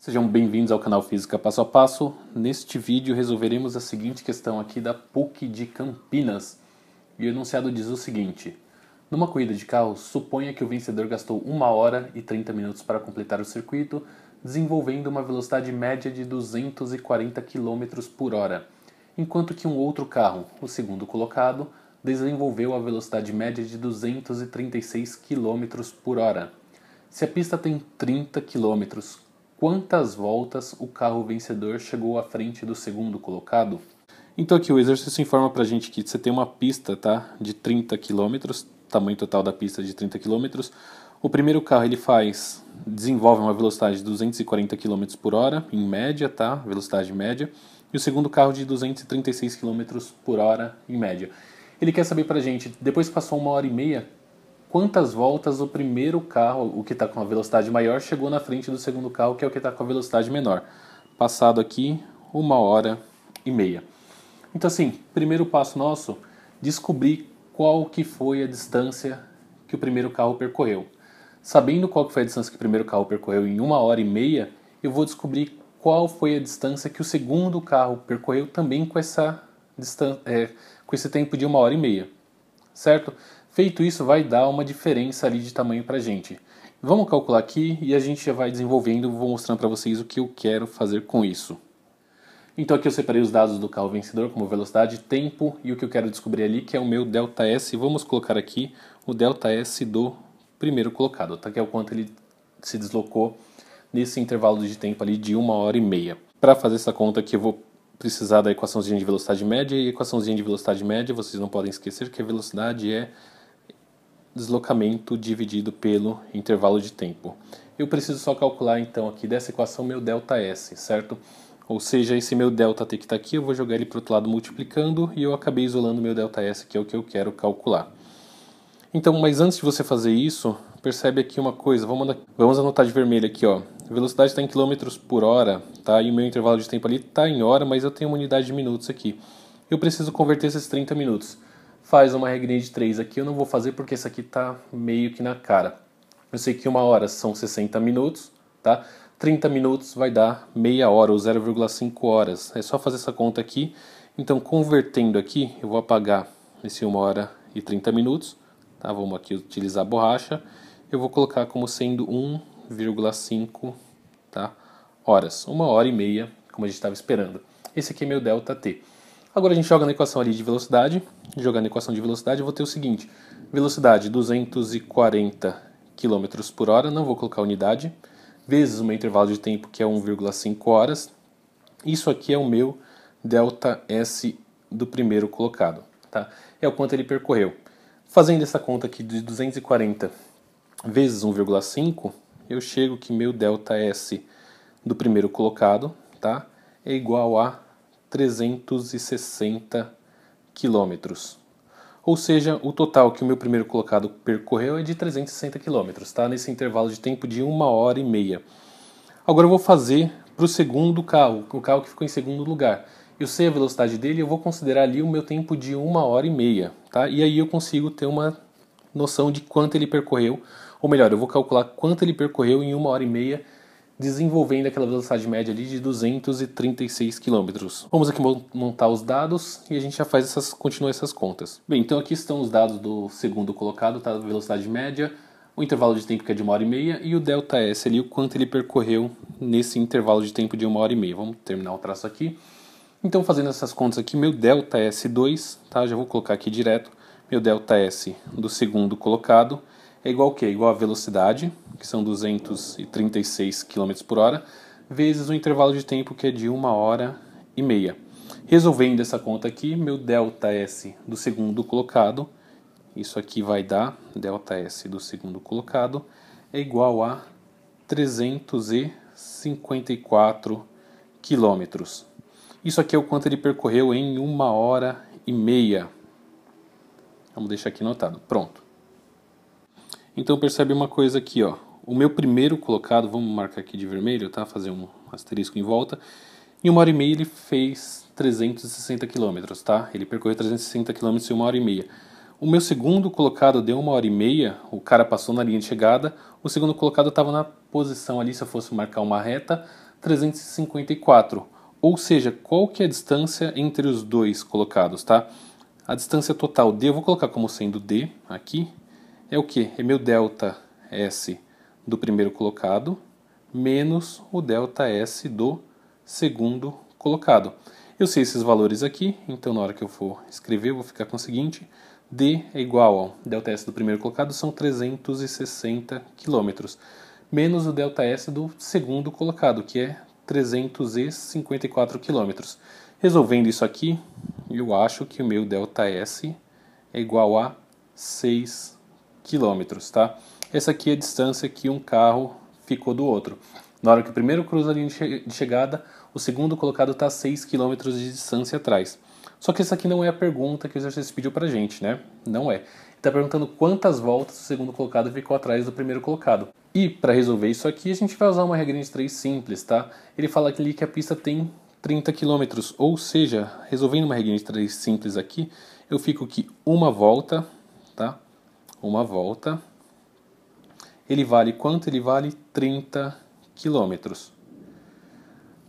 Sejam bem-vindos ao canal Física Passo a Passo. Neste vídeo resolveremos a seguinte questão aqui da PUC de Campinas. E o enunciado diz o seguinte: numa corrida de carros, suponha que o vencedor gastou 1 hora e 30 minutos para completar o circuito, desenvolvendo uma velocidade média de 240 km por hora, enquanto que um outro carro, o segundo colocado, desenvolveu a velocidade média de 236 km por hora. Se a pista tem 30 km, quantas voltas o carro vencedor chegou à frente do segundo colocado? Então aqui o exercício informa pra gente que você tem uma pista, tá, de 30 km, tamanho total da pista de 30 km. O primeiro carro ele desenvolve uma velocidade de 240 km por hora, em média, tá, velocidade média. E o segundo carro de 236 km por hora, em média. Ele quer saber pra gente, depois que passou 1 hora e meia, quantas voltas o primeiro carro, o que está com a velocidade maior, chegou na frente do segundo carro, que é o que está com a velocidade menor. Passado aqui 1 hora e meia. Então assim, primeiro passo nosso, descobrir qual que foi a distância que o primeiro carro percorreu. Sabendo qual que foi a distância que o primeiro carro percorreu em 1 hora e meia, eu vou descobrir qual foi a distância que o segundo carro percorreu também com com esse tempo de 1 hora e meia. Certo? Feito isso, vai dar uma diferença ali de tamanho pra gente. Vamos calcular aqui e a gente já vai desenvolvendo, vou mostrando para vocês o que eu quero fazer com isso. Então aqui eu separei os dados do carro vencedor, como velocidade, tempo e o que eu quero descobrir ali, que é o meu ΔS. Vamos colocar aqui o ΔS do primeiro colocado, tá? Que é o quanto ele se deslocou nesse intervalo de tempo ali de 1 hora e meia. Para fazer essa conta aqui eu vou precisar da equaçãozinha de velocidade média, e a equaçãozinha de velocidade média, vocês não podem esquecer que a velocidade é deslocamento dividido pelo intervalo de tempo. Eu preciso só calcular então aqui dessa equação meu ΔS, certo? Ou seja, esse meu ΔT que está aqui, eu vou jogar ele para o outro lado multiplicando e eu acabei isolando meu ΔS, que é o que eu quero calcular. Então, mas antes de você fazer isso, percebe aqui uma coisa, vamos anotar de vermelho aqui, ó. A velocidade está em quilômetros por hora, tá? E o meu intervalo de tempo ali está em hora, mas eu tenho uma unidade de minutos aqui. Eu preciso converter esses 30 minutos. Faz uma regrinha de 3 aqui, eu não vou fazer porque isso aqui está meio que na cara. Eu sei que 1 hora são 60 minutos, tá? 30 minutos vai dar meia hora ou 0,5 horas. É só fazer essa conta aqui. Então, convertendo aqui, eu vou apagar esse 1 hora e 30 minutos. Tá? Vamos aqui utilizar a borracha. Eu vou colocar como sendo 1,5, tá, horas. 1 hora e meia, como a gente estava esperando. Esse aqui é meu ΔT. Agora a gente joga na equação ali de velocidade. Jogando na equação de velocidade, eu vou ter o seguinte. Velocidade 240 km por hora, não vou colocar unidade, vezes o meu intervalo de tempo, que é 1,5 horas. Isso aqui é o meu ΔS do primeiro colocado. Tá? É o quanto ele percorreu. Fazendo essa conta aqui de 240 vezes 1,5, eu chego que meu ΔS do primeiro colocado, tá, é igual a 360 quilômetros. Ou seja, o total que o meu primeiro colocado percorreu é de 360 quilômetros, tá? Nesse intervalo de tempo de 1 hora e meia. Agora eu vou fazer para o segundo carro, o carro que ficou em segundo lugar. Eu sei a velocidade dele, eu vou considerar ali o meu tempo de 1 hora e meia, tá? E aí eu consigo ter uma noção de quanto ele percorreu, ou melhor, eu vou calcular quanto ele percorreu em 1 hora e meia, desenvolvendo aquela velocidade média ali de 236 km. Vamos aqui montar os dados e a gente já continua essas contas. Bem, então aqui estão os dados do segundo colocado, tá? A velocidade média, o intervalo de tempo que é de 1 hora e meia e o ΔS ali, o quanto ele percorreu nesse intervalo de tempo de 1 hora e meia. Vamos terminar o traço aqui. Então, fazendo essas contas aqui, meu ΔS2, tá? Já vou colocar aqui direto. Meu ΔS do segundo colocado é igual ao quê? Igual a velocidade, que são 236 km por hora, vezes o intervalo de tempo, que é de 1 hora e meia. Resolvendo essa conta aqui, meu ΔS do segundo colocado, isso aqui vai dar, ΔS do segundo colocado, é igual a 354 quilômetros. Isso aqui é o quanto ele percorreu em 1 hora e meia. Vamos deixar aqui anotado. Pronto. Então percebe uma coisa aqui, ó. O meu primeiro colocado, vamos marcar aqui de vermelho, tá? Fazer um asterisco em volta. Em 1 hora e meia ele fez 360 km, tá? Ele percorreu 360 km em 1 hora e meia. O meu segundo colocado deu 1 hora e meia, o cara passou na linha de chegada. O segundo colocado estava na posição ali, se eu fosse marcar uma reta, 354. Ou seja, qual que é a distância entre os dois colocados, tá? A distância total D, eu vou colocar como sendo D aqui, é o que? É meu delta S do primeiro colocado, menos o delta S do segundo colocado. Eu sei esses valores aqui, então na hora que eu for escrever, eu vou ficar com o seguinte: D é igual ao delta S do primeiro colocado, são 360 km, menos o delta S do segundo colocado, que é 354 km. Resolvendo isso aqui, eu acho que o meu delta S é igual a 6 km, tá? Essa aqui é a distância que um carro ficou do outro. Na hora que o primeiro cruza a linha de chegada, o segundo colocado está a 6 km de distância atrás. Só que essa aqui não é a pergunta que o exercício pediu pra gente, né? Não é. Está perguntando quantas voltas o segundo colocado ficou atrás do primeiro colocado. E para resolver isso aqui, a gente vai usar uma regrinha de 3 simples, tá? Ele fala ali que a pista tem 30 km, ou seja, resolvendo uma regrinha de 3 simples aqui, eu fico que uma volta, tá? Uma volta, ele vale quanto? Ele vale 30 km.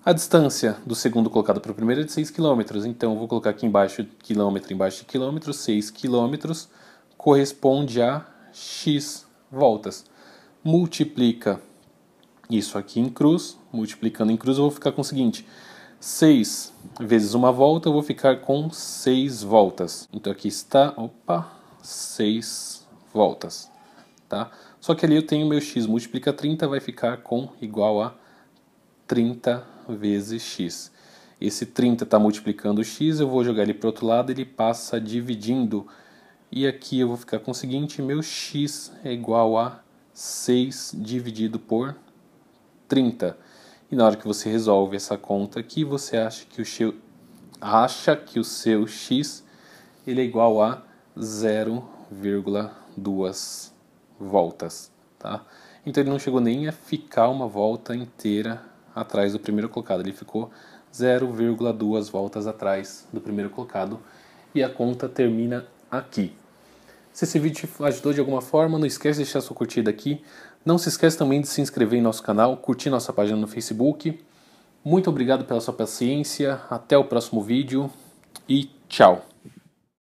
A distância do segundo colocado para o primeiro é de 6 km, então eu vou colocar aqui embaixo quilômetro embaixo de quilômetro, 6 km corresponde a x voltas. Multiplica isso aqui em cruz, multiplicando em cruz eu vou ficar com o seguinte: 6 vezes uma volta eu vou ficar com 6 voltas. Então aqui está, 6 voltas, tá? Só que ali eu tenho meu x multiplica 30, vai ficar com igual a 30 vezes x. Esse 30 está multiplicando o x, eu vou jogar ele para o outro lado, ele passa dividindo. E aqui eu vou ficar com o seguinte: meu x é igual a 6 dividido por 30. E na hora que você resolve essa conta aqui, você acha que o seu x ele é igual a 0,2 voltas, tá? Então ele não chegou nem a ficar uma volta inteira atrás do primeiro colocado, ele ficou 0,2 voltas atrás do primeiro colocado e a conta termina aqui. Se esse vídeo te ajudou de alguma forma, não esquece de deixar sua curtida aqui. Não se esquece também de se inscrever em nosso canal, curtir nossa página no Facebook. Muito obrigado pela sua paciência, até o próximo vídeo e tchau!